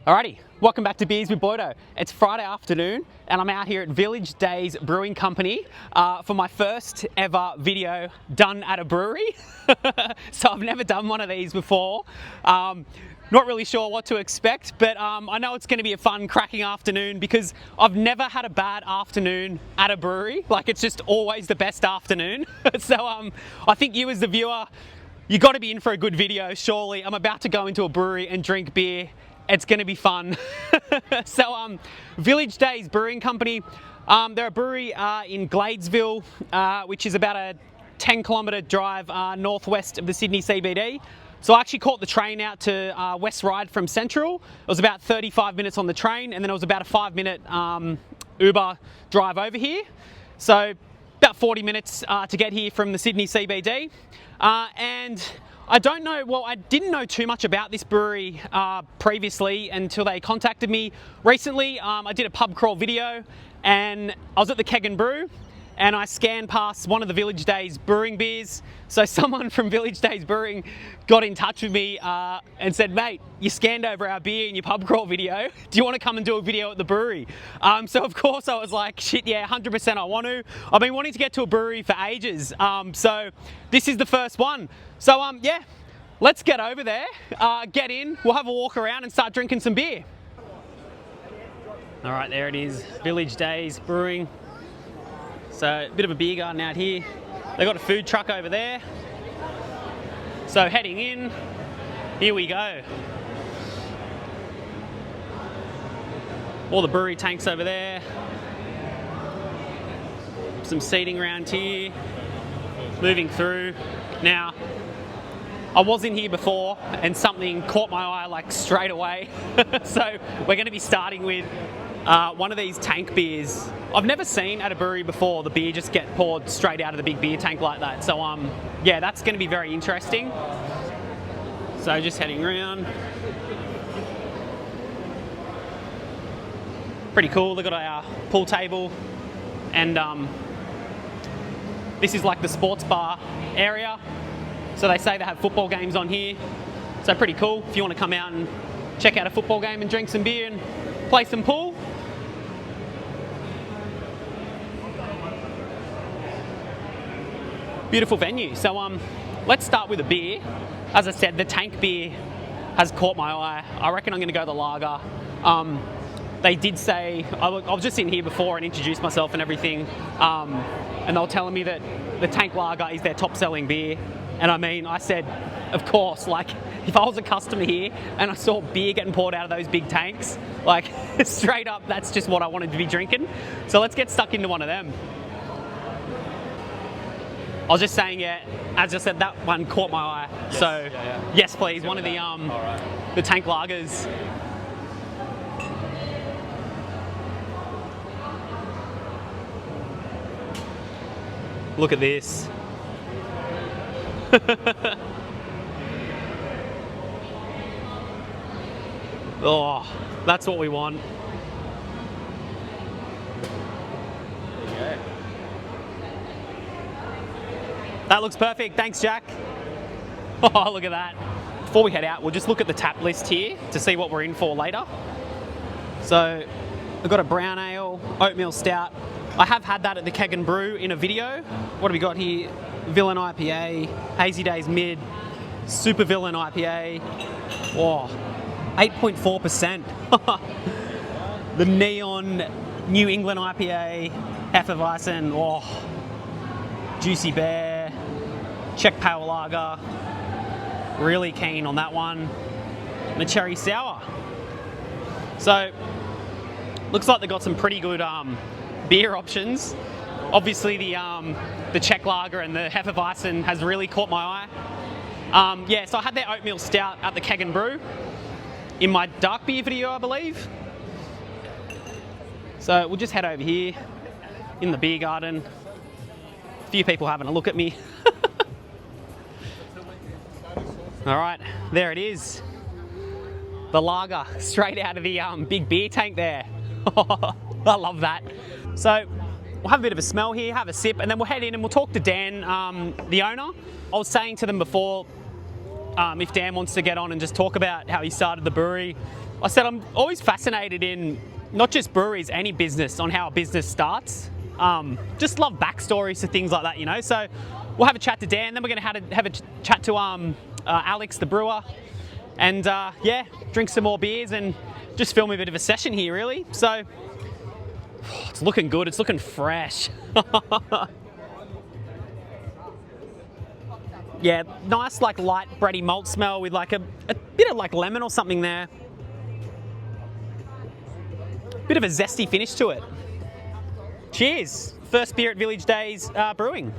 Alrighty, welcome back to Beers with Boydo. It's Friday afternoon and I'm out here at Village Days Brewing Company for my first ever video done at a brewery. So I've never done one of these before. Not really sure what to expect, but I know it's going to be a fun, cracking afternoon because I've never had a bad afternoon at a brewery. Like, it's just always the best afternoon. So I think you as the viewer, you got to be in for a good video, surely. I'm about to go into a brewery and drink beer. It's going to be fun. So Village Days Brewing Company, they're a brewery in Gladesville, which is about a 10-kilometre drive northwest of the Sydney CBD. So I actually caught the train out to West Ryde from Central. It was about 35 minutes on the train, and then it was about a 5-minute Uber drive over here. So about 40 minutes to get here from the Sydney CBD. And I don't know, well, I didn't know too much about this brewery previously until they contacted me. Recently, I did a pub crawl video and I was at the Keg and Brew and I scanned past one of the Village Days Brewing beers. So someone from Village Days Brewing got in touch with me and said, mate, you scanned over our beer in your pub crawl video. Do you want to come and do a video at the brewery? So of course I was like, shit, yeah, 100% I want to. I've been wanting to get to a brewery for ages. So this is the first one. So yeah, let's get over there, get in, we'll have a walk around and start drinking some beer. All right, there it is, Village Days Brewing. So a bit of a beer garden out here. They've got a food truck over there. So heading in, here we go. All the brewery tanks over there. Some seating around here. Moving through. Now, I was in here before and something caught my eye like straight away. So we're going to be starting with one of these tank beers. I've never seen at a brewery before the beer just get poured straight out of the big beer tank like that. So yeah, that's going to be very interesting. So just heading around. Pretty cool. They've got our pool table and this is like the sports bar area. So they say they have football games on here. So pretty cool if you want to come out and check out a football game and drink some beer and play some pool. Beautiful venue. So let's start with a beer. As I said, the tank beer has caught my eye. I reckon I'm going to go the lager. They did say, I was just in here before and introduced myself and everything, and they were telling me that the tank lager is their top selling beer. And I mean, I said, of course, like if I was a customer here and I saw beer getting poured out of those big tanks, like straight up, that's just what I wanted to be drinking. So let's get stuck into one of them. I was just saying, yeah, as I said, that one caught my eye. Yes, so yes, please, one of the the tank lagers. Look at this. Oh, that's what we want. There you go. That looks perfect. Thanks, Jack. Oh, look at that. Before we head out, we'll just look at the tap list here to see what we're in for later. So, I've got a brown ale, oatmeal stout. I have had that at the Keg and Brew in a video. What have we got here? Villain IPA, Hazy Days Mid, Super Villain IPA. Oh, 8.4%. The Neon New England IPA, Hefeweizen. Oh, Juicy Bear, Czech Pale Lager. Really keen on that one. And the Cherry Sour. So, looks like they've got some pretty good beer options. Obviously the Czech Lager and the Hefeweizen has really caught my eye. Yeah, so I had their oatmeal stout at the Keg and Brew in my dark beer video, I believe. So we'll just head over here in the beer garden. A few people having a look at me. All right, there it is. The lager straight out of the big beer tank there. I love that. So we'll have a bit of a smell here, have a sip, and then we'll head in and we'll talk to Dan, the owner. I was saying to them before, if Dan wants to get on and just talk about how he started the brewery, I said I'm always fascinated in not just breweries, any business, on how a business starts. Just love backstories to things like that, you know. So we'll have a chat to Dan, then we're going to have a chat to Alex, the brewer, and yeah, drink some more beers and just film a bit of a session here, really. So it's looking good. It's looking fresh. Yeah, nice like light bready malt smell with like a bit of like lemon or something there. Bit of a zesty finish to it. Cheers. First beer at Village Days Brewing.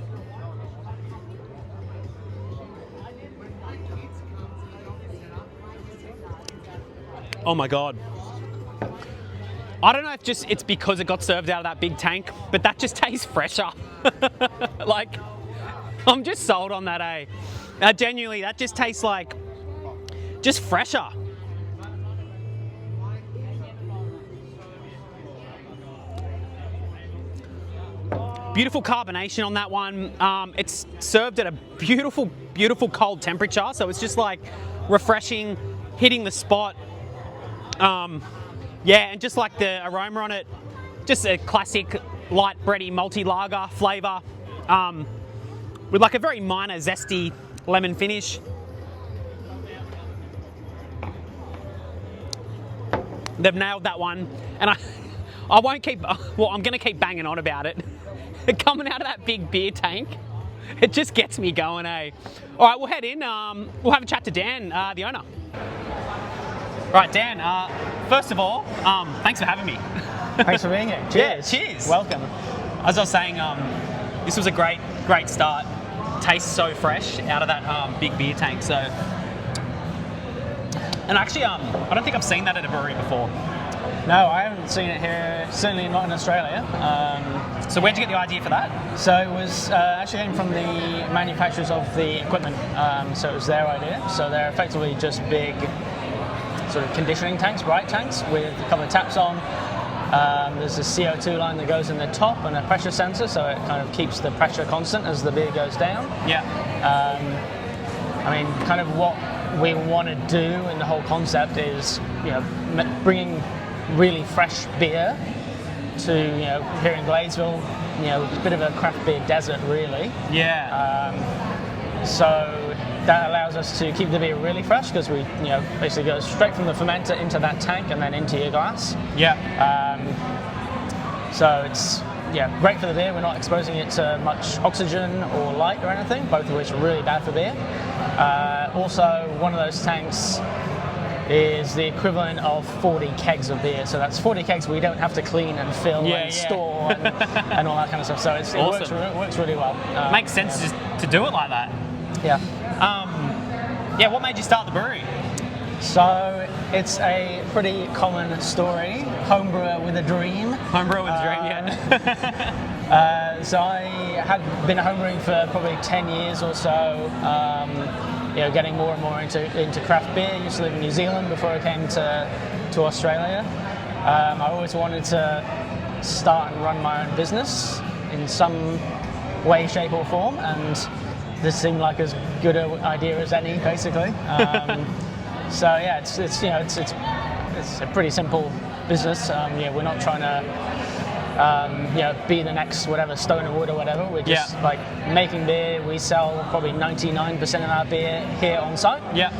Oh my God. I don't know if it's because it got served out of that big tank, but that just tastes fresher. Like, I'm just sold on that, eh? Genuinely, that just tastes like, just fresher. Beautiful carbonation on that one. It's served at a beautiful, beautiful cold temperature, so it's just like refreshing, hitting the spot. Yeah, and just like the aroma on it, just a classic light bready malty lager flavour, with like a very minor zesty lemon finish. They've nailed that one, and I won't keep. Well, I'm going to keep banging on about it. Coming out of that big beer tank, it just gets me going, eh? All right, we'll head in. We'll have a chat to Dan, the owner. Right, Dan, first of all, thanks for having me. Thanks for being here. Cheers. Yeah, cheers. Welcome. As I was saying, this was a great start. Tastes so fresh out of that big beer tank. So, and actually, I don't think I've seen that at a brewery before. No, I haven't seen it here, certainly not in Australia. So where'd you get the idea for that? So it was actually came from the manufacturers of the equipment. So it was their idea. So they're effectively just big sort of conditioning tanks, bright tanks with a couple of taps on. There's a CO2 line that goes in the top and a pressure sensor, so it kind of keeps the pressure constant as the beer goes down. Yeah. I mean, kind of what we want to do in the whole concept is, you know, bringing really fresh beer to, you know, here in Gladesville, you know, it's a bit of a craft beer desert, really. Yeah. So that allows us to keep the beer really fresh because we, you know, basically go straight from the fermenter into that tank and then into your glass. Yeah. So it's, yeah, great for the beer. We're not exposing it to much oxygen or light or anything, both of which are really bad for beer. Also, one of those tanks is the equivalent of 40 kegs of beer. So that's 40 kegs we don't have to clean and fill and store and all that kind of stuff. So it's, awesome. it works really well. Makes sense just to do it like that. Yeah. Yeah, what made you start the brewery? So it's a pretty common story. Homebrewer with a dream. Homebrewer with a dream, yeah. So I had been homebrewing for probably 10 years or so. You know, getting more and more into craft beer. I used to live in New Zealand before I came to Australia. I always wanted to start and run my own business in some way, shape or form, and this seemed like as good an idea as any, basically. So yeah, it's you know it's a pretty simple business. Yeah, we're not trying to you know, be the next whatever Stone of Wood or whatever. We're just like making beer. We sell probably 99% of our beer here on site. Yeah.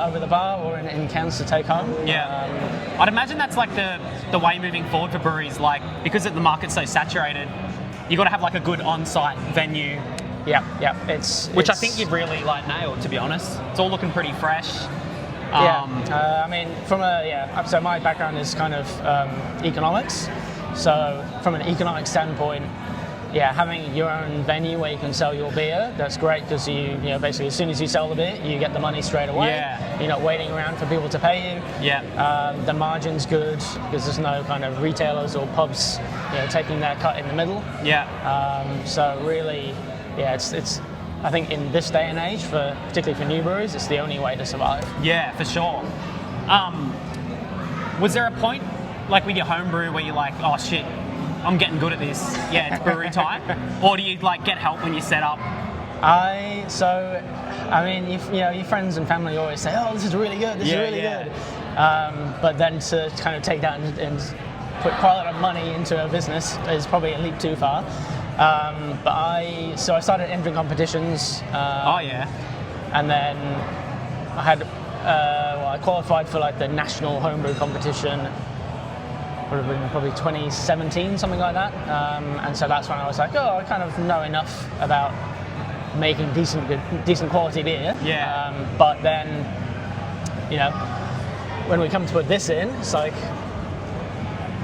Over the bar or in cans to take home. Yeah. I'd imagine that's like the way moving forward for breweries, like because the market's so saturated, you've got to have like a good on-site venue. Yeah. Which I think you've really like nailed, to be honest. It's all looking pretty fresh. I mean, so my background is kind of economics. So from an economic standpoint, yeah, having your own venue where you can sell your beer, that's great because you know, basically as soon as you sell the beer, you get the money straight away. Yeah. You're not waiting around for people to pay you. Yeah. The margin's good because there's no kind of retailers or pubs, you know, taking their cut in the middle. Yeah. So really, yeah, it's I think in this day and age, particularly for new breweries, it's the only way to survive. Yeah, for sure. Was there a point, like with your home brew, where you're like, oh shit, I'm getting good at this, yeah, it's brewery time? Or do you like get help when you set up? I mean, you know, your friends and family always say, oh, this is really good, this is really good. But then to kind of take that and put quite a lot of money into a business is probably a leap too far. But I started entering competitions. Oh yeah. And then I had I qualified for like the national homebrew competition. Would have been probably 2017, something like that. And so that's when I was like, oh, I kind of know enough about making decent quality beer. Yeah. But then, you know, when we come to put this in, it's like,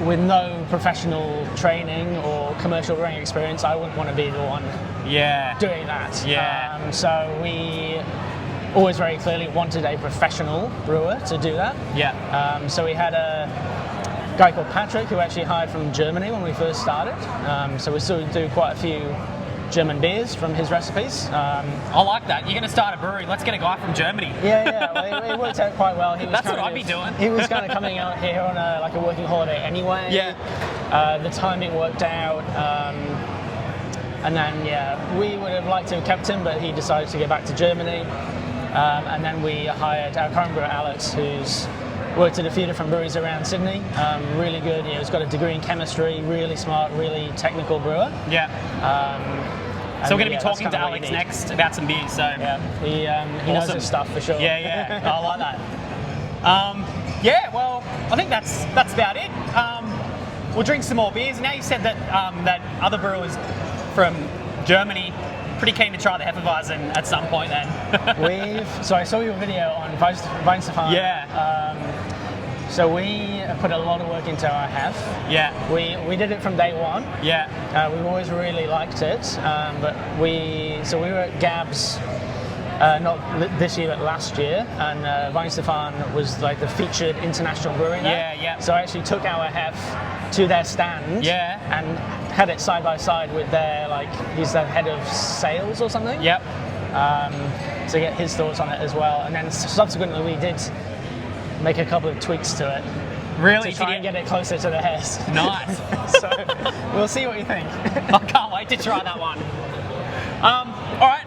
with no professional training or commercial brewing experience, I wouldn't want to be the one doing that. Yeah. So we always very clearly wanted a professional brewer to do that. Yeah. So we had a guy called Patrick who actually hired from Germany when we first started. So we still do quite a few German beers from his recipes. I like that. You're going to start a brewery. Let's get a guy from Germany. Yeah. Well, it worked out quite well. That's what I'd be doing. He was kind of coming out here on a working holiday anyway. Yeah. The timing worked out. And then, we would have liked to have kept him, but he decided to go back to Germany. And then we hired our current brewer, Alex, who's worked at a few different breweries around Sydney. Really good. He's got a degree in chemistry, really smart, really technical brewer. Yeah. So we're going to be talking to Alex next about some beers. So he knows his stuff for sure. Yeah. I like that. Well, I think that's about it. We'll drink some more beers. Now you said that that other brewers from Germany pretty keen to try the Hefeweizen at some point then. So I saw your video on Weizenstefan. Yeah. So we put a lot of work into our Hef. Yeah. We did it from day one. Yeah. We've always really liked it. But we were at Gab's, not this year but last year, and Weizenstefan was like the featured international brewery there. Yeah. So I actually took our Hef to their stand. Yeah. And had it side by side with their, he's the head of sales or something. Yep. To get his thoughts on it as well. And then subsequently we did make a couple of tweaks to it. Really? To try and get it closer to the Hes. Nice. So we'll see what you think. I can't wait to try that one. All right.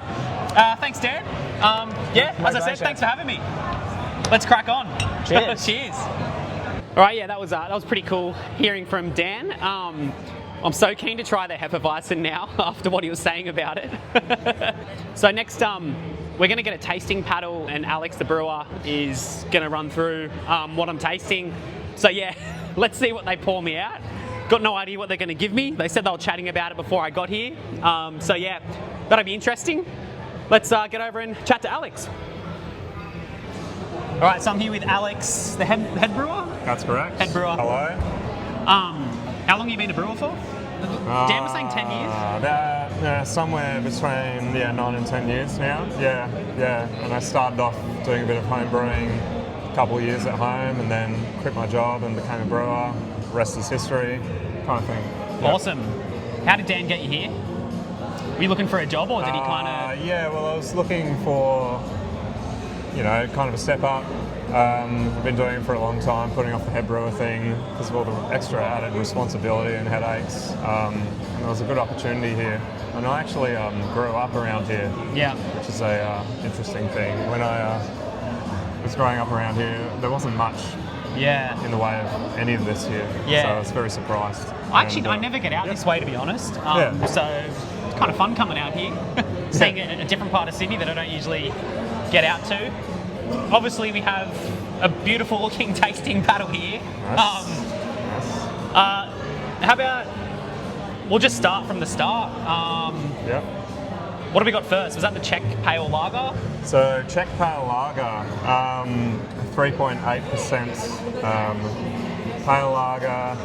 Thanks, Dan. As I said, thanks for having me. Let's crack on. Cheers. Cheers. All right, that was pretty cool hearing from Dan. I'm so keen to try the Hefeweizen now after what he was saying about it. So next, we're going to get a tasting paddle, and Alex, the brewer, is going to run through what I'm tasting. So let's see what they pour me out. Got no idea what they're going to give me. They said they were chatting about it before I got here. That'll be interesting. Let's get over and chat to Alex. All right, so I'm here with Alex, the head brewer? That's correct. Head brewer. Hello. How long have you been a brewer for? Dan was saying 10 years? Somewhere between 9 and 10 years now. Yeah. And I started off doing a bit of home brewing, a couple of years at home, and then quit my job and became a brewer. The rest is history, kind of thing. Yep. Awesome. How did Dan get you here? Were you looking for a job, or did he kind of... I was looking for, kind of a step up. I've been doing it for a long time, putting off the head brewer thing because of all the extra added responsibility and headaches. And there was a good opportunity here. And I actually grew up around here, which is a interesting thing. When I was growing up around here, there wasn't much in the way of any of this here. So I was very surprised. I never get out this way, to be honest. So it's kind of fun coming out here, seeing a different part of Sydney that I don't usually get out to. Obviously, we have a beautiful looking tasting paddle here. How about we'll just start from the start. What have we got first? Was that the Czech Pale Lager? So Czech Pale Lager, 3.8% Pale Lager,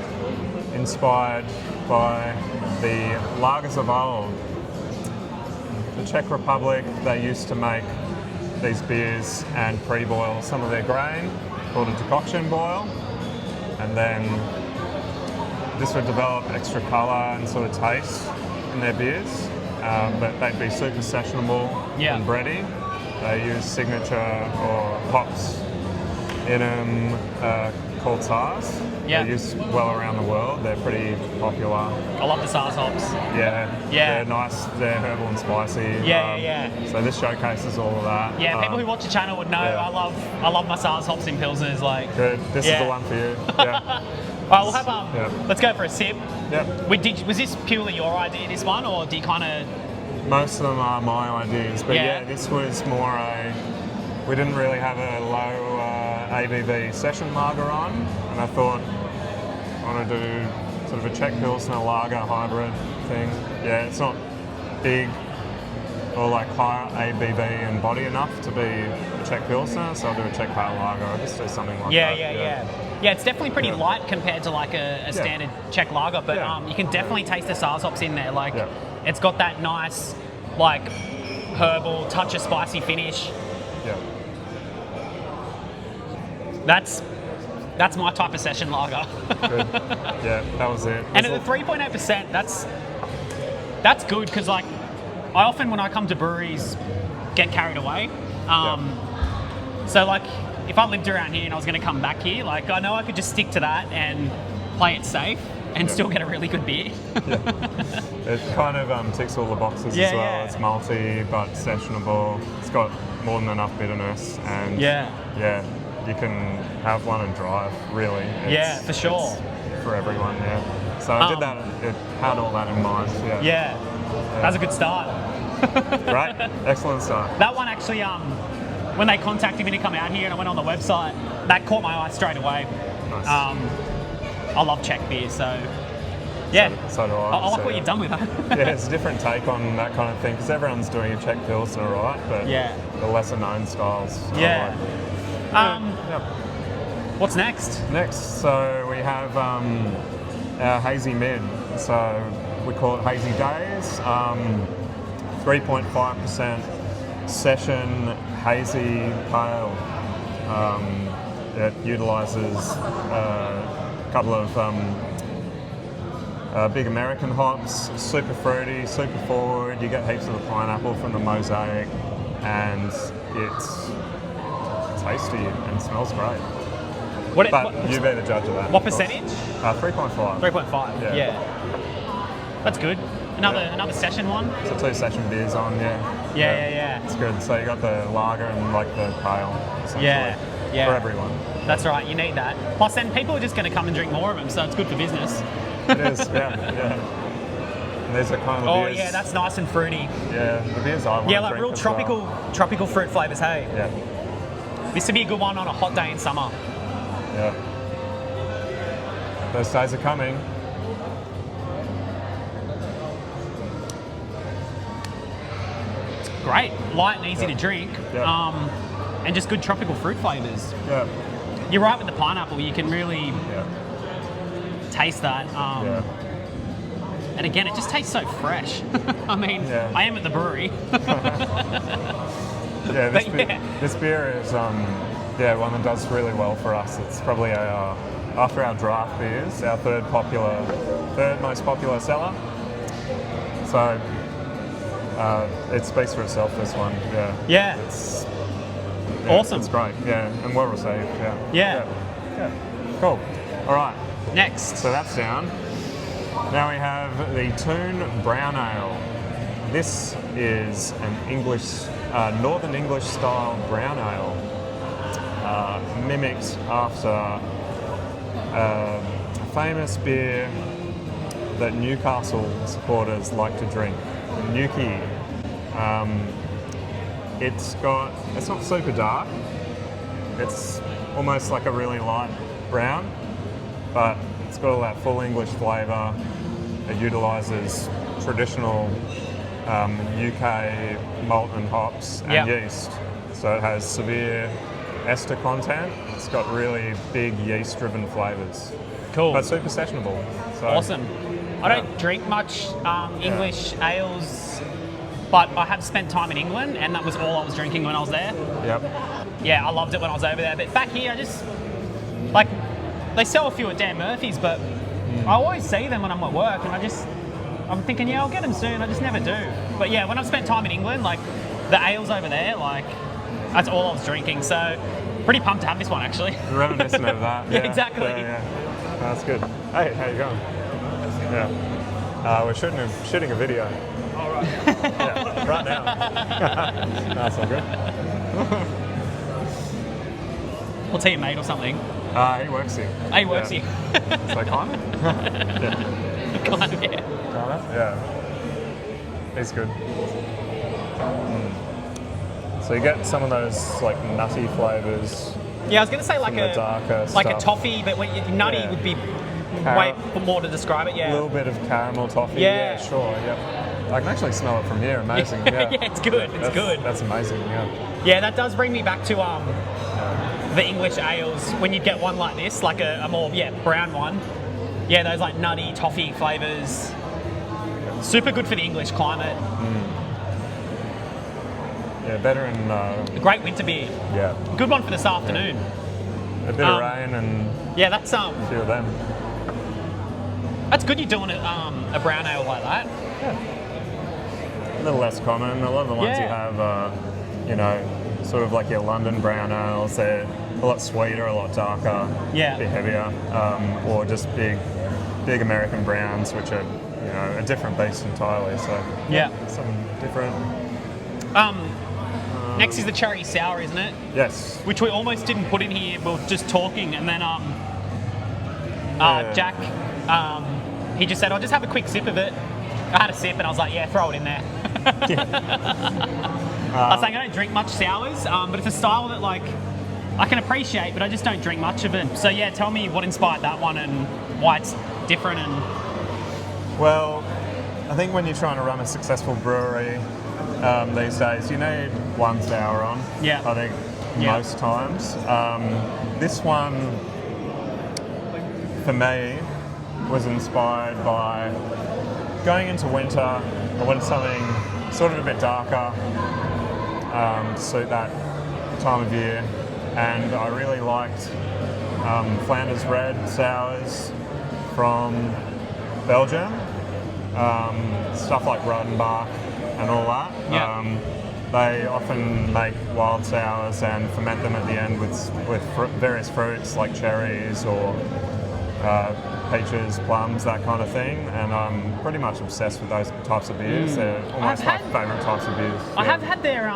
inspired by the lagers of old. The Czech Republic, they used to make these beers and pre-boil some of their grain, called a decoction boil, and then this would develop extra colour and sort of taste in their beers, but they'd be super sessionable and bready. They use signature or hops in them, called SARS. Yeah. They're used well around the world. They're pretty popular. I love the SARS hops. Yeah. Yeah. They're nice. They're herbal and spicy. Yeah. So this showcases all of that. Yeah, people who watch the channel would know yeah. I love my SARS hops in pilsners. Like, Good. This is yeah. the one for you. Yeah. All right, we'll have Yeah. let's go for a sip. Yep. Was this purely your idea, this one, or do you kind of? Most of them are my ideas, but Yeah. yeah, this was more we didn't really have a low ABV session lager on, and I thought I want to do sort of a Czech Pilsner lager hybrid thing. Yeah, it's not big or like high ABV and body enough to be a Czech Pilsner, so I'll do a Czech pale lager. I'll just do something like that. Yeah, it's definitely pretty Yeah. light compared to like a standard Czech lager, but Yeah. you can definitely taste the SARS hops in there. Like, Yeah. it's got that nice, like, herbal, touch of spicy finish. Yeah. That's my type of session lager. Good. Yeah, that was it. And at the 3.8%, that's good because, like, I often when I come to breweries get carried away. So like, if I lived around here and I was going to come back here, like, I know I could just stick to that and play it safe and still get a really good beer. It kind of ticks all the boxes as well. Yeah. It's malty but sessionable. It's got more than enough bitterness, and yeah, you can have one and drive. Really, Yeah, for sure. It's for everyone. Yeah. So I did that. It had all that in mind. Yeah. That's a good start. Great. Excellent start. That one actually, when they contacted me to come out here and I went on the website, that caught my eye straight away. Nice. I love Czech beer, so yeah. So do I. I like what you've done with that. Yeah, it's a different take on that kind of thing because everyone's doing a Czech Pilsner, right? But the lesser known styles. Yeah. Yep. What's next? Next, so we have our hazy mid. So we call it Hazy Days. 3.5% session hazy pale. It utilises a couple of big American hops, super fruity, super forward. You get heaps of the pineapple from the mosaic, and it's tasty and smells great. But you be the judge of that. What percentage? 3.5. 3.5. Yeah. That's good. Another session one. So 2 session beers on, Yeah. It's good. So you got the lager and like the pale, essentially. Yeah. For everyone. That's right. You need that. Plus, then people are just going to come and drink more of them, so it's good for business. It is. Yeah. And these are kind of the beers. Oh yeah, that's nice and fruity. Yeah, the beers I want. Yeah, like real tropical fruit flavours. Hey. Yeah. This would be a good one on a hot day in summer. Yeah. Those days are coming. Great, light and easy to drink, Yeah. and just good tropical fruit flavours. Yeah. You're right with the pineapple. You can really taste that. And again, it just tastes so fresh. I mean, I am at the brewery. This beer is one that does really well for us. It's probably after our draft beers, our third most popular seller. So it speaks for itself. This one, it's awesome. It's great, and well received. Yeah. Cool. All right. Next. So that's down. Now we have the Toon Brown Ale. This is an Northern English style brown ale, mimicked after a famous beer that Newcastle supporters like to drink, Newquay. It's not super dark. It's almost like a really light brown, but it's got all that full English flavour. It utilises traditional UK malt and hops and yeast. So it has severe ester content. It's got really big yeast-driven flavours. Cool. But super sessionable. So, awesome. I don't drink much English ales, but I have spent time in England, and that was all I was drinking when I was there. Yep. Yeah, I loved it when I was over there. But back here, I just, like, they sell a few at Dan Murphy's, but I always see them when I'm at work, and I'm thinking, I'll get them soon. I just never do. But yeah, when I've spent time in England, like, the ales over there, like, that's all I was drinking. So Pretty pumped to have this one, actually. Reminiscent of that. Yeah, exactly. Yeah. That's good. Hey, how you going? Yeah. We're shooting a video. All right. Yeah, right now. That's all good. What's he, a mate or something? He works here. Oh, he works here. So kind of? Yeah. Kind of, yeah. Kind of? Yeah. He's good. So you get some of those like nutty flavours. Yeah, I was going to say like the darker a stuff. toffee, but nutty Yeah. would be way more to describe it. A Yeah. little bit of caramel toffee. Yeah. Sure. Yep. I can actually smell it from here. Amazing. Yeah. Yeah, it's good. It's good. That's amazing. Yeah. Yeah, that does bring me back to the English ales when you get one like this, like a more brown one. Yeah, those like nutty toffee flavours. Super good for the English climate. Yeah, better in. A great winter beer. Yeah. Good one for this afternoon. A bit of rain and Yeah, that's a few of them. That's good. You're doing a brown ale like that. A little less common. A lot of the ones you have are, sort of like your London brown ales. They're a lot sweeter, a lot darker, a bit heavier, or just big American browns, which are a different beast entirely. So something different. Next is the cherry sour, isn't it? Yes. Which we almost didn't put in here. We were just talking, and then Jack, he just said, "I'll just have a quick sip of it." I had a sip, and I was like, "Yeah, throw it in there." I was saying I don't drink much sours, but it's a style that like I can appreciate, but I just don't drink much of it. So yeah, tell me what inspired that one and why it's different. And well, I think when you're trying to run a successful brewery these days, you need one sour on. Yeah. I think most times. This one, for me, was inspired by going into winter. I wanted something sort of a bit darker to suit that time of year, and I really liked Flanders Red sours from Belgium, stuff like Rodenbach and all that. They often make wild sours and ferment them at the end with various fruits like cherries or peaches, plums, that kind of thing. And I'm pretty much obsessed with those types of beers. They're almost my favourite types of beers. I have had their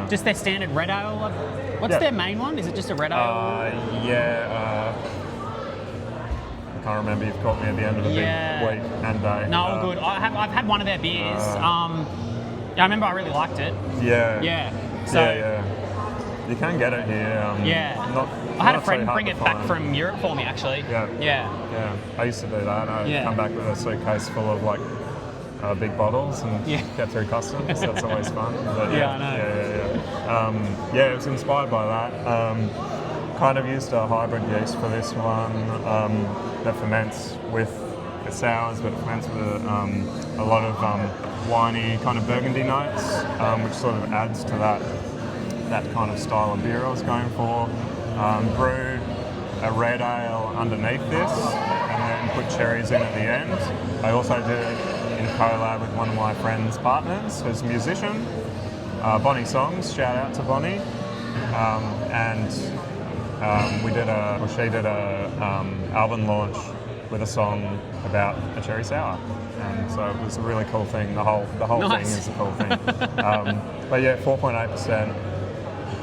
just their standard red ale. What's their main one? Is it just a red ale? I can't remember. You've caught me at the end of a big week and day. No, all good. I've had one of their beers. I remember I really liked it. Yeah. So, You can get it here. I had a friend bring it back from Europe for me, actually. Yeah. I used to do that. I'd come back with a suitcase full of like big bottles and get through customs. That's always fun. But, I know. It was inspired by that. Kind of used a hybrid yeast for this one that ferments with the sours, but it ferments with a lot of winey kind of burgundy notes, which sort of adds to that kind of style of beer I was going for. Brewed a red ale underneath this and then put cherries in at the end. I also did it in collab with one of my friend's partners, who's a musician, Bonnie Songs, shout out to Bonnie. She did a album launch with a song about a cherry sour, and so it was a really cool thing. The whole thing is a cool thing. But yeah, 4.8%,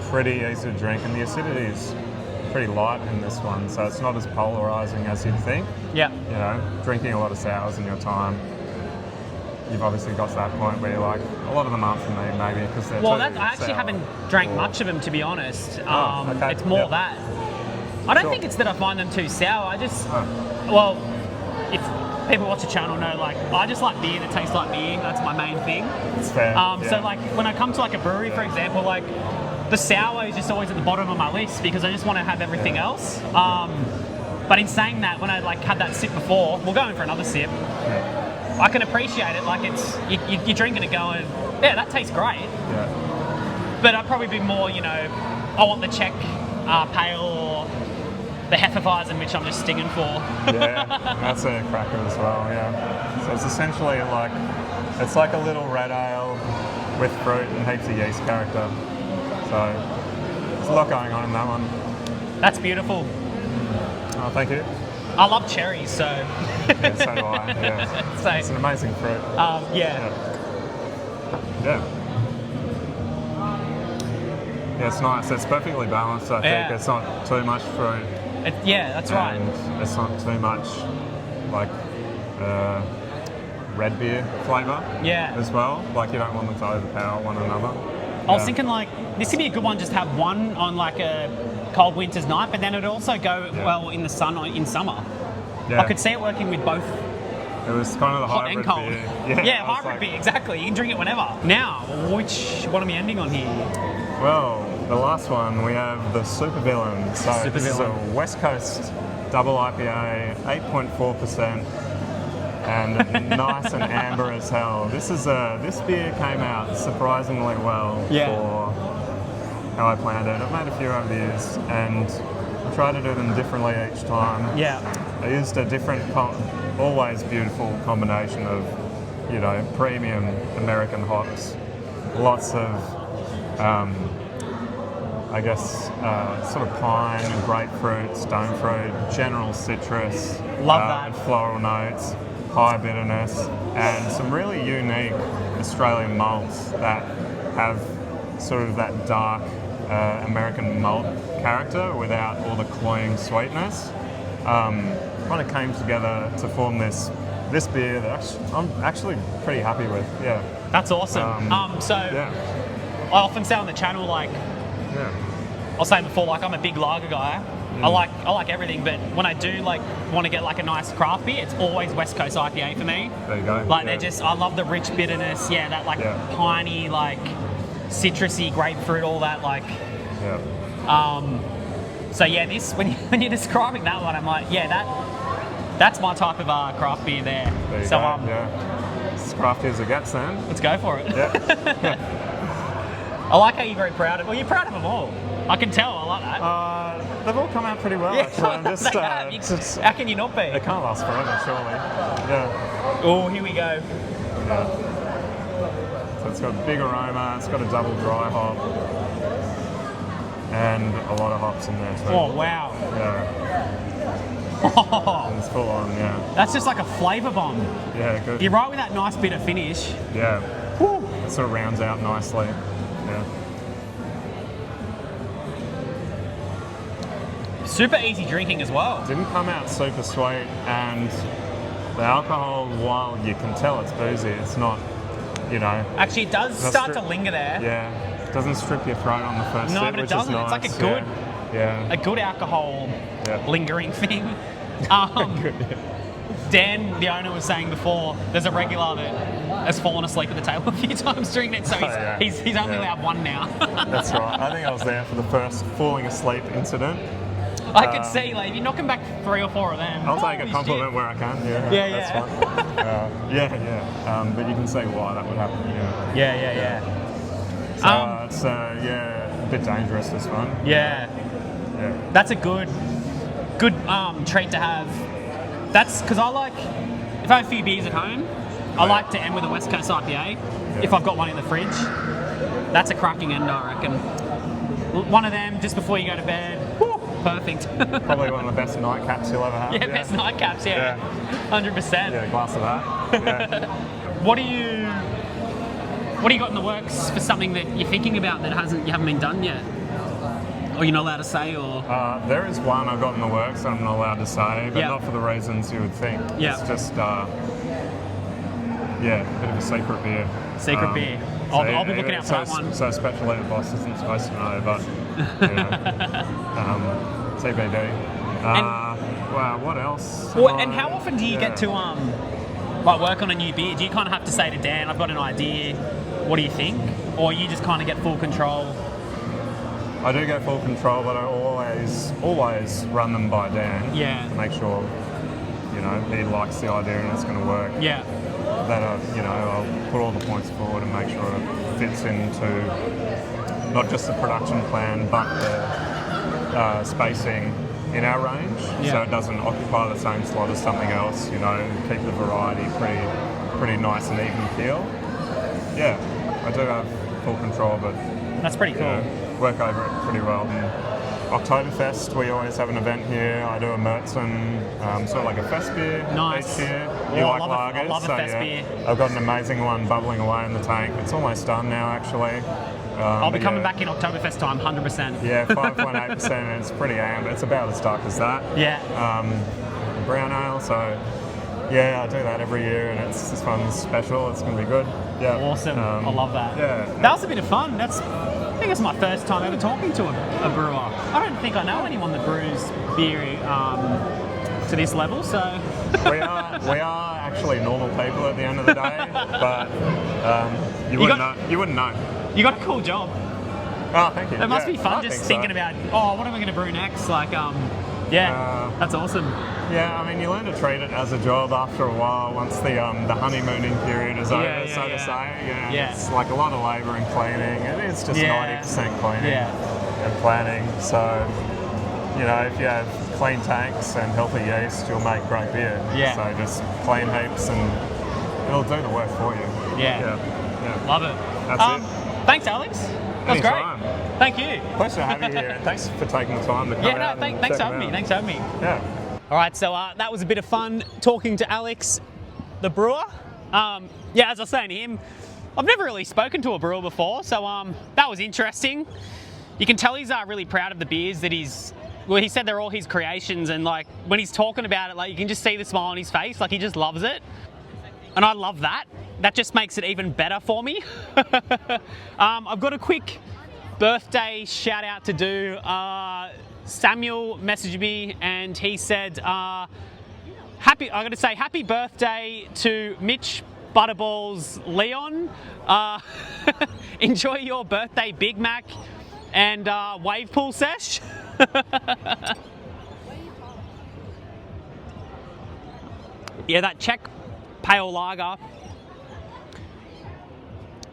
pretty easy to drink, and the acidity is pretty light in this one, so it's not as polarizing as you'd think. Drinking a lot of sours in your time, you've obviously got to that point where you're like, a lot of them aren't for me, maybe because they're I actually haven't drank much of them, to be honest. It's more that. I don't think it's that I find them too sour. I just, if people watch the channel know, like, I just like beer that tastes like beer. That's my main thing. It's fair. So like when I come to like a brewery, for example, like the sour is just always at the bottom of my list because I just want to have everything else. But in saying that, when I like had that sip before, we'll go in for another sip. I can appreciate it. Like it's you're drinking it, going, that tastes great. But I'd probably be more, I want the Czech pale or the Hefeweizen, which I'm just stinging for. That's a cracker as well. So it's essentially it's like a little red ale with fruit and heaps of yeast character. So There's a lot going on in that one. That's beautiful. Oh, thank you. I love cherries, so. Yeah, so do I. Yeah. So, It's an amazing fruit. yeah. Yeah. Yeah, it's nice. It's perfectly balanced, I think. Yeah. It's not too much fruit. Yeah, that's right. And it's not too much, like, red beer flavour Yeah. as well. Like, you don't want them to overpower one another. I was thinking like this could be a good one just to have one on like a cold winter's night, but then it'd also go well in the sun in summer. Yeah. I could see it working with both It was kind of the hot hybrid and cold. beer. Yeah, I was hybrid like, beer, exactly. You can drink it whenever. Now, what am I ending on here? Well, the last one, we have the Supervillain. So Supervillain. This is a West Coast double IPA, 8.4%. And nice and amber as hell. This beer came out surprisingly well for how I planned it. I've made a few over the years and I try to do them differently each time. Yeah. I used a different, always beautiful combination of, you know, premium American hops, lots of, I guess, sort of pine, grapefruit, stone fruit, general citrus, Love that. and floral notes. High bitterness, and some really unique Australian malts that have sort of that dark American malt character without all the cloying sweetness. Kind of came together to form this beer that I'm actually pretty happy with. Yeah. That's awesome. Yeah. I often say on the channel, like I was saying before, like I'm a big lager guy. I like everything, but when I do like want to get like a nice craft beer, it's always West Coast IPA for me. There you go. Like I love the rich bitterness, that like piney, like citrusy grapefruit, all that like. Yeah. So this when you're describing that one, I'm like, that's my type of craft beer there. There you so go. As crafty as it gets, then. let's go for it. Yeah. I like how you're very proud of. Well, you're proud of them all. I can tell. I like that. They've all come out pretty well, actually. I'm just, they have. How can you not be? They can't last forever, surely. Yeah. Oh, here we go. Yeah. So it's got a big aroma, it's got a double dry hop, and a lot of hops in there too. Oh, wow. Yeah. And it's full on, That's just like a flavour bomb. Yeah, good. You're right with that nice bitter finish. Yeah. It sort of rounds out nicely. Yeah. Super easy drinking as well. Didn't come out super sweet, and the alcohol, while you can tell it's boozy, it's not, you know. Actually, it does start to linger there. Yeah. It doesn't strip your throat on the first sip, No, but it which doesn't. is nice. It's like a good, a good alcohol lingering thing. Dan, the owner, was saying before, there's a regular that has fallen asleep at the table a few times during it, so he's only allowed one now. That's right. I think I was there for the first falling asleep incident. I could see, like, if you're knocking back 3 or 4 of them. I'll take a compliment where I can. That's fine. But you can see why that would happen. So it's a bit dangerous, this one. Yeah. That's a good treat to have. That's because I like, if I have a few beers at home, I like to end with a West Coast IPA. If I've got one in the fridge, that's a cracking end, I reckon. One of them just before you go to bed. Perfect. Probably one of the best nightcaps you'll ever have. Best nightcaps, 100%. Yeah, a glass of that. What do you got in the works for something that you're thinking about that you haven't been done yet? Or you're not allowed to say, or? There is one I've got in the works that I'm not allowed to say, but not for the reasons you would think. It's just, a bit of a secret beer. Secret beer. I'll be looking out for that one. So Special Ed Boss isn't supposed to know, but TBD. Wow, what else? Well, and how often do you get to work on a new beer? Do you kind of have to say to Dan, I've got an idea, what do you think? Or you just kind of get full control? I do get full control, but I always run them by Dan to make sure, you know, he likes the idea and it's going to work. Yeah. That I'll put all the points forward and make sure it fits into not just the production plan, but the spacing in our range, so it doesn't occupy the same slot as something else. You know, keep the variety pretty nice and even feel. Yeah, I do have full control, but that's pretty cool. work over it pretty well. Oktoberfest, we always have an event here. I do a Märzen, sort of like a fest beer Nice. each year. Oh, You I like love lagers? I love a fest beer. I've got an amazing one bubbling away in the tank. It's almost done now, actually. I'll be but coming yeah. back in Oktoberfest time, 100%. Yeah, 5.8%, and it's pretty amber. It's about as dark as that. Yeah. Brown ale, so yeah, I do that every year, and this one's special. It's going to be good. Yeah. Awesome. I love that. Yeah. That was a bit of fun. I think it's my first time ever talking to a brewer. I don't think I know anyone that brews beer to this level, so. we are actually normal people at the end of the day, but you wouldn't know. You got a cool job. Oh, thank you. It must Yeah, be fun I just think thinking so. about, what am I going to brew next? Like, that's awesome. Yeah, I mean, you learn to treat it as a job after a while. Once the honeymooning period is over, so to say. Yeah. It's like a lot of labour and cleaning. It is just 90% cleaning and planning. So, you know, if you have clean tanks and healthy yeast, you'll make great beer. Yeah. So just clean heaps and it'll do the work for you. Yeah. Love it. That's it. Thanks, Alex. That was Anytime. great. Thank you. Pleasure to have you here, and thanks for taking the time to come out. Thanks for having me. Thanks for having me. Yeah. All right, so that was a bit of fun talking to Alex, the brewer. As I was saying to him, I've never really spoken to a brewer before, so that was interesting. You can tell he's really proud of the beers that he said they're all his creations, and like when he's talking about it, like you can just see the smile on his face, like he just loves it. And I love that. That just makes it even better for me. I've got a quick birthday shout out to do. Samuel messaged me and he said, I got to say happy birthday to Mitch Butterballs Leon. Enjoy your birthday Big Mac and wave pool sesh. Yeah, that Czech pale lager,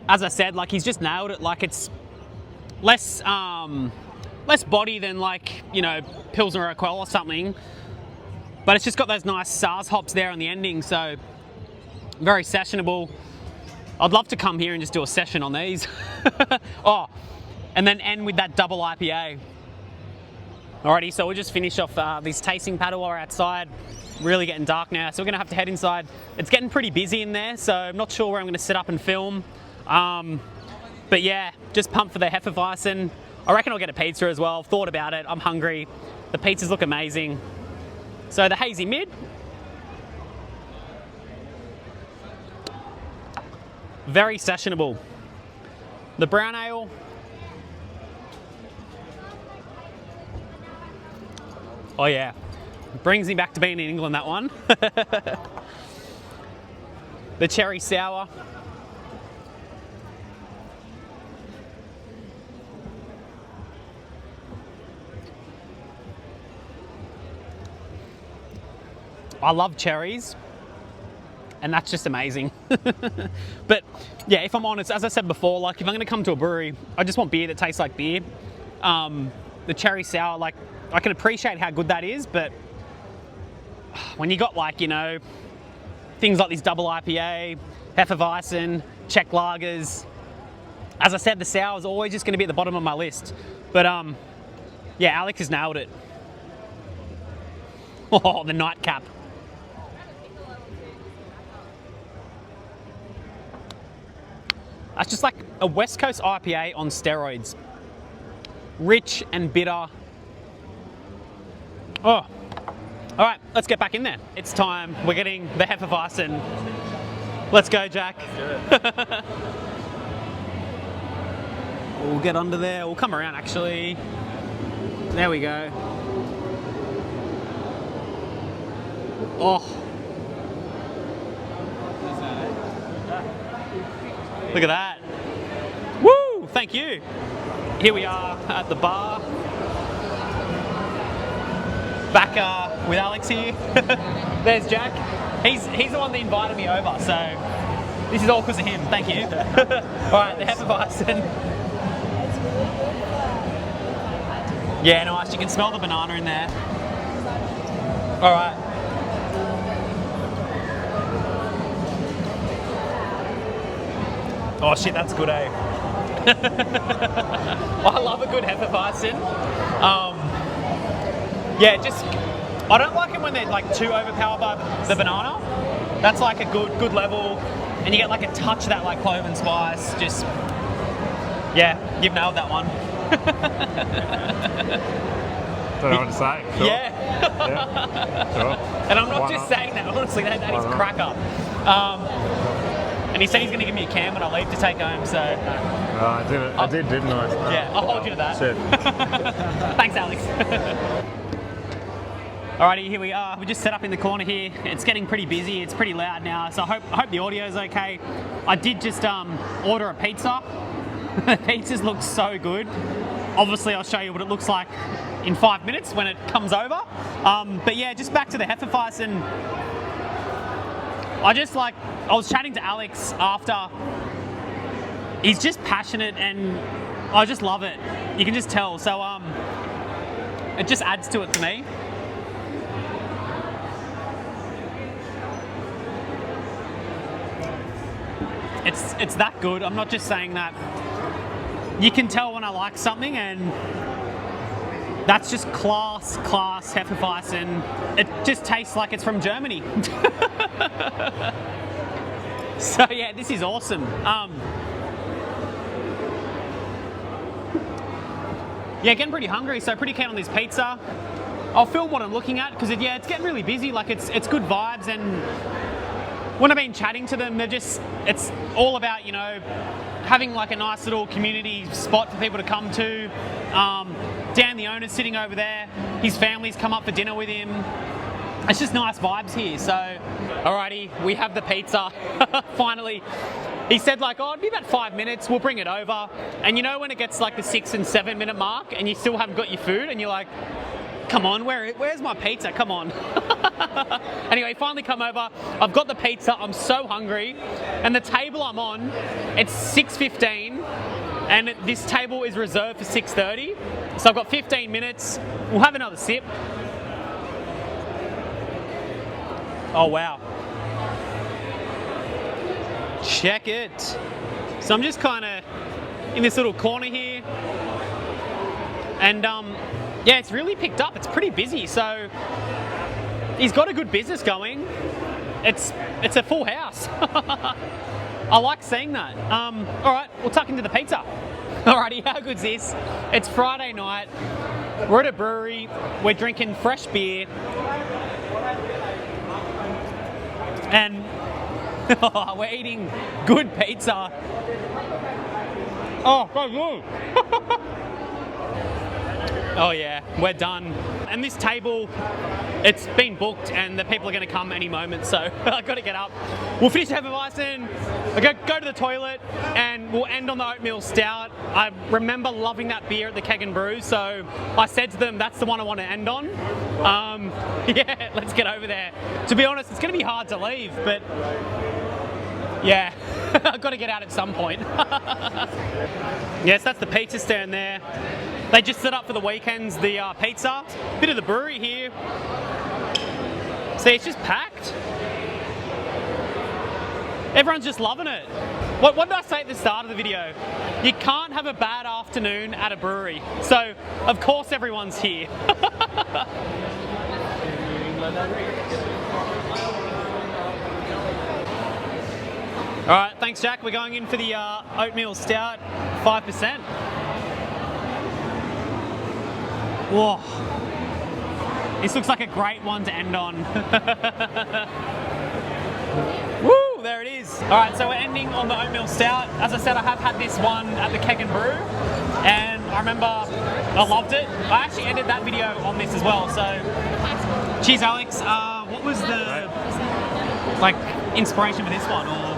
as I said, like he's just nailed it. Like it's less body than like, you know, Pilsner or Quell or something, but it's just got those nice SARS hops there on the ending, so very sessionable. I'd love to come here and just do a session on these. And then end with that double IPA. Alrighty, so we'll just finish off this tasting paddle while we're outside. Really getting dark now, so we're gonna have to head inside. It's getting pretty busy in there, so I'm not sure where I'm gonna set up and film. But yeah, just pumped for the Hefeweizen. I reckon I'll get a pizza as well. I've thought about it, I'm hungry. The pizzas look amazing. So the hazy mid. Very sessionable. The brown ale. Oh yeah, brings me back to being in England, that one. The cherry sour. I love cherries, and that's just amazing. But yeah, if I'm honest, as I said before, like if I'm gonna come to a brewery, I just want beer that tastes like beer. The cherry sour, like I can appreciate how good that is, but when you got like, you know, things like this double IPA, Hefeweizen, Czech lagers, as I said, the sour is always just gonna be at the bottom of my list. But yeah, Alex has nailed it. Oh, the nightcap. That's just like a West Coast IPA on steroids. Rich and bitter. Oh, all right, let's get back in there. It's time. We're getting the Hefeweizen. Let's go, Jack. We'll get under there. We'll come around, actually. There we go. Oh. Look at that. Woo! Thank you. Here we are at the bar. Back with Alex here. There's Jack. He's the one that invited me over, so this is all because of him. Thank you. All right, the Hefeweizen. Yeah, nice. You can smell the banana in there. All right. Oh shit, that's good, eh? I love a good Hefeweizen. Yeah, just I don't like it when they're like too overpowered by the banana. That's like a good level, and you get like a touch of that like clove and spice. Just yeah, you've nailed that one. Don't know what to say. Sure. Yeah. Yeah. Sure. And I'm not Why just not? saying that. Honestly, that is not? cracker. And he said he's going to give me a can when I leave to take home. So I did, didn't I? yeah, I'll hold you to that. Shit. Thanks, Alex. Alrighty, here we are. We just set up in the corner here. It's getting pretty busy. It's pretty loud now, so I hope the audio is okay. I did just order a pizza. The pizzas look so good. Obviously, I'll show you what it looks like in 5 minutes when it comes over. But yeah, just back to the Hefeweizen. I was chatting to Alex after. He's just passionate, and I just love it. You can just tell. So it just adds to it for me. It's that good. I'm not just saying that. You can tell when I like something, and that's just class Hefeweizen. It just tastes like it's from Germany. So yeah, this is awesome. Yeah, getting pretty hungry, so pretty keen on this pizza. I'll film what I'm looking at because yeah, it's getting really busy. Like it's good vibes, and when I've been chatting to them, it's all about, you know, having like a nice little community spot for people to come to. Dan, the owner's sitting over there. His family's come up for dinner with him. It's just nice vibes here. So, alrighty, we have the pizza. Finally. He said like, oh, it'd be about 5 minutes, we'll bring it over. And you know when it gets like the 6 and 7 minute mark and you still haven't got your food and you're like, come on, where's my pizza? Come on. Anyway, finally come over. I've got the pizza. I'm so hungry. And the table I'm on, it's 6:15, and this table is reserved for 6:30. So I've got 15 minutes. We'll have another sip. Oh, wow. Check it. So I'm just kind of in this little corner here. And yeah, it's really picked up. It's pretty busy. So he's got a good business going. It's a full house. I like seeing that. All right, we'll tuck into the pizza. Alrighty, how good's this? It's Friday night. We're at a brewery. We're drinking fresh beer. And we're eating good pizza. Oh, so good. Oh yeah, we're done. And this table, it's been booked and the people are going to come any moment, so I've got to get up. We'll finish Hefeweizen, I'll go to the toilet, and we'll end on the oatmeal stout. I remember loving that beer at the Keg and Brew, so I said to them, that's the one I want to end on. Yeah, let's get over there. To be honest, it's going to be hard to leave, but yeah, I've got to get out at some point. Yes, that's the pizza stand there. They just set up for the weekends the pizza. Bit of the brewery here. See, it's just packed. Everyone's just loving it. What did I say at the start of the video? You can't have a bad afternoon at a brewery. So, of course everyone's here. All right, thanks, Jack. We're going in for the oatmeal stout, 5%. Whoa. This looks like a great one to end on. Woo, there it is. All right, so we're ending on the oatmeal stout. As I said, I have had this one at the Keg and Brew, and I remember I loved it. I actually ended that video on this as well, so cheers, Alex. What was the inspiration for this one? Or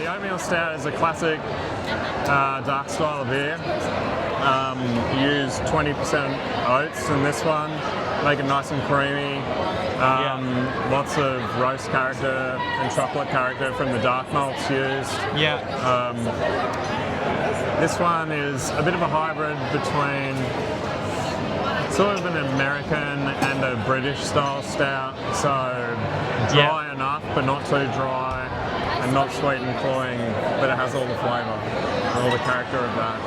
The oatmeal stout is a classic dark style of beer. Use 20% oats in this one, make it nice and creamy. Lots of roast character and chocolate character from the dark malts used. yeah. This one is a bit of a hybrid between sort of an American and a British style stout. So dry enough, but not too dry, and not sweet and cloying, but it has all the flavour. all the character of that.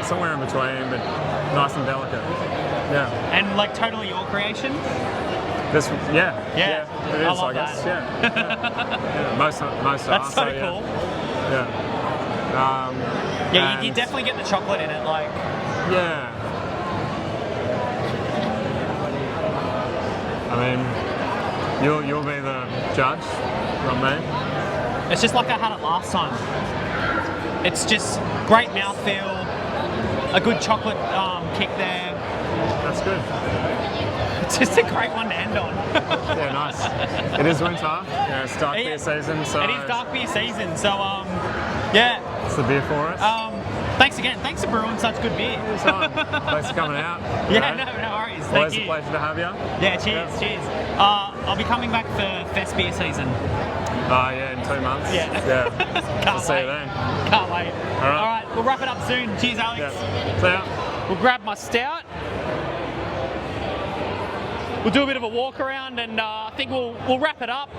Somewhere in between, but nice and delicate. Yeah. And like totally your creation? This, yeah, Yeah. it is, I love guess. that. Yeah. Most That's are. so Yeah. cool. Yeah. Yeah, you and- definitely get the chocolate in it, like. Yeah. I mean, you'll be the judge, not me. It's just like I had it last time. It's just great mouthfeel, a good chocolate kick there. That's good. It's just a great one to end on. Yeah, nice. It is winter. Yeah, it's dark beer season, so It is dark beer season, so yeah. it's the beer for us. Thanks again. Thanks for brewing such good beer. Anytime. Thanks for coming out. Yeah, no worries. Thank Always you. a pleasure to have you. Yeah, cheers. I'll be coming back for Fest beer season. Yeah, in 2 months. Yeah. Yeah. Can't See wait. you then. Can't wait. All right. All right, we'll wrap it up soon. Cheers, Alex. Yeah. See ya. We'll grab my stout. We'll do a bit of a walk around, and I think we'll wrap it up.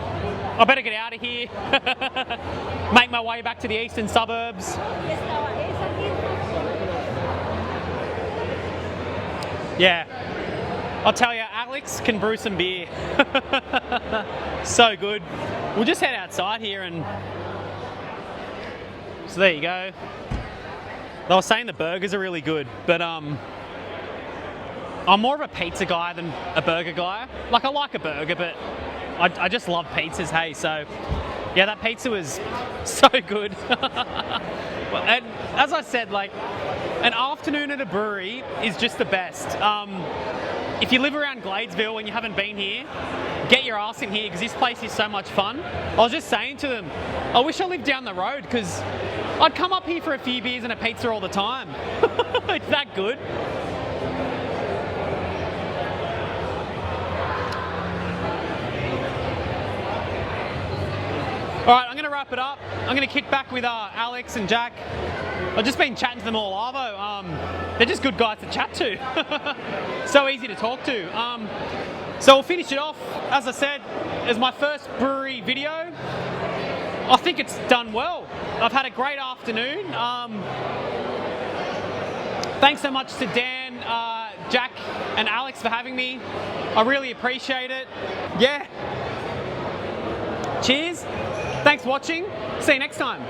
I better get out of here. Make my way back to the eastern suburbs. Yeah, I'll tell you, Alex can brew some beer. So good. We'll just head outside here, and so there you go. They were saying the burgers are really good, but I'm more of a pizza guy than a burger guy. Like, I like a burger, but I just love pizzas, hey, so yeah, that pizza was so good. And as I said, like, an afternoon at a brewery is just the best. If you live around Gladesville and you haven't been here, get your ass in here, because this place is so much fun. I was just saying to them, I wish I lived down the road, because I'd come up here for a few beers and a pizza all the time. It's that good. All right, I'm going to wrap it up. I'm going to kick back with Alex and Jack. I've just been chatting to them all, Arvo. They're just good guys to chat to. So easy to talk to. So we'll finish it off. As I said, it's my first brewery video. I think it's done well. I've had a great afternoon. Thanks so much to Dan, Jack and Alex for having me. I really appreciate it. Yeah. Cheers. Thanks for watching. See you next time.